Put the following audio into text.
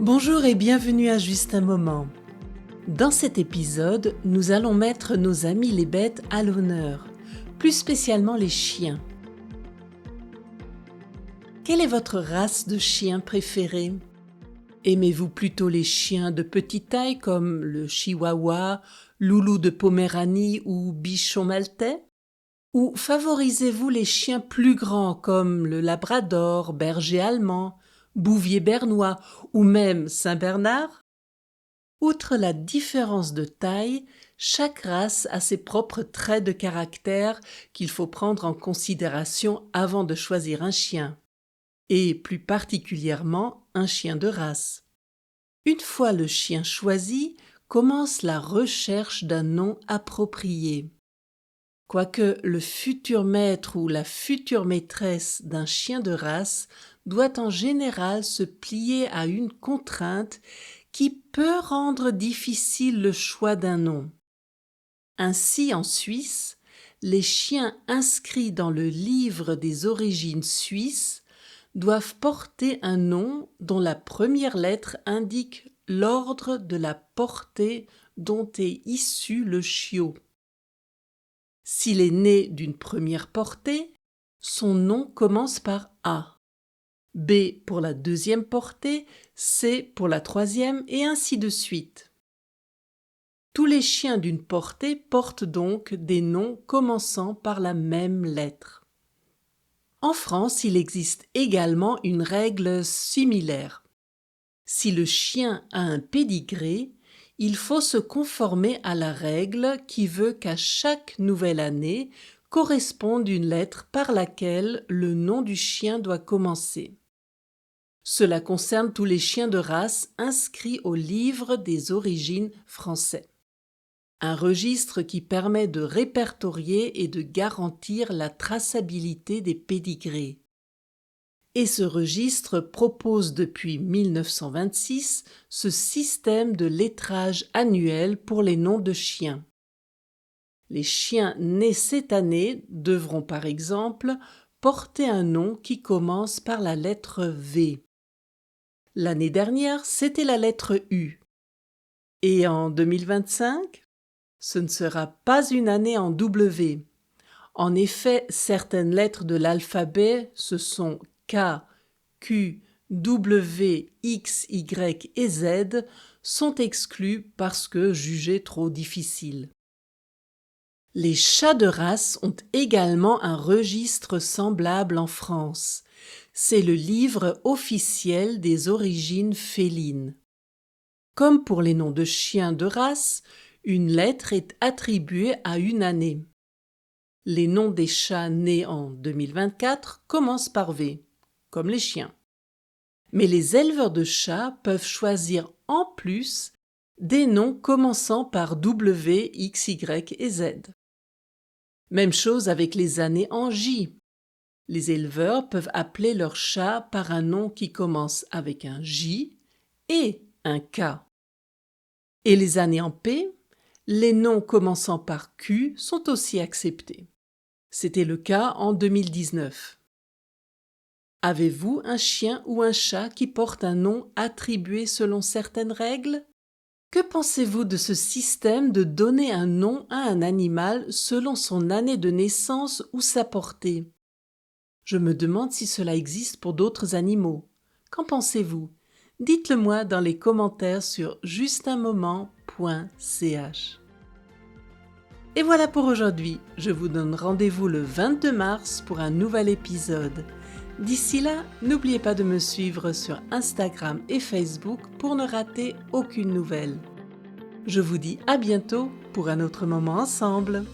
Bonjour et bienvenue à Juste un moment. Dans cet épisode, nous allons mettre nos amis les bêtes à l'honneur, plus spécialement les chiens. Quelle est votre race de chien préférée? Aimez-vous plutôt les chiens de petite taille comme le chihuahua, loulou de Poméranie ou bichon maltais? Ou favorisez-vous les chiens plus grands comme le labrador, berger allemand, bouvier bernois ou même saint-bernard? Outre la différence de taille, chaque race a ses propres traits de caractère qu'il faut prendre en considération avant de choisir un chien, et plus particulièrement un chien de race. Une fois le chien choisi, commence la recherche d'un nom approprié. Quoique le futur maître ou la future maîtresse d'un chien de race doit en général se plier à une contrainte qui peut rendre difficile le choix d'un nom. Ainsi, en Suisse, les chiens inscrits dans le livre des origines suisses doivent porter un nom dont la première lettre indique l'ordre de la portée dont est issu le chiot. S'il est né d'une première portée, son nom commence par A, B pour la deuxième portée, C pour la troisième, et ainsi de suite. Tous les chiens d'une portée portent donc des noms commençant par la même lettre. En France, il existe également une règle similaire. Si le chien a un pédigré, il faut se conformer à la règle qui veut qu'à chaque nouvelle année corresponde une lettre par laquelle le nom du chien doit commencer. Cela concerne tous les chiens de race inscrits au livre des origines français, un registre qui permet de répertorier et de garantir la traçabilité des pédigrés. Et ce registre propose depuis 1926 ce système de lettrage annuel pour les noms de chiens. Les chiens nés cette année devront par exemple porter un nom qui commence par la lettre V. L'année dernière, c'était la lettre U. Et en 2025, ce ne sera pas une année en W. En effet, certaines lettres de l'alphabet, ce sont K, Q, W, X, Y et Z, sont exclues parce que jugées trop difficiles. Les chats de race ont également un registre semblable en France. C'est le livre officiel des origines félines. Comme pour les noms de chiens de race, une lettre est attribuée à une année. Les noms des chats nés en 2024 commencent par V, comme les chiens. Mais les éleveurs de chats peuvent choisir en plus des noms commençant par W, X, Y et Z. Même chose avec les années en J. Les éleveurs peuvent appeler leur chat par un nom qui commence avec un J et un K. Et les années en P, les noms commençant par Q sont aussi acceptés. C'était le cas en 2019. Avez-vous un chien ou un chat qui porte un nom attribué selon certaines règles? Que pensez-vous de ce système de donner un nom à un animal selon son année de naissance ou sa portée? Je me demande si cela existe pour d'autres animaux. Qu'en pensez-vous? Dites-le moi dans les commentaires sur justunmoment.ch. Et voilà pour aujourd'hui. Je vous donne rendez-vous le 22 mars pour un nouvel épisode. D'ici là, n'oubliez pas de me suivre sur Instagram et Facebook pour ne rater aucune nouvelle. Je vous dis à bientôt pour un autre moment ensemble.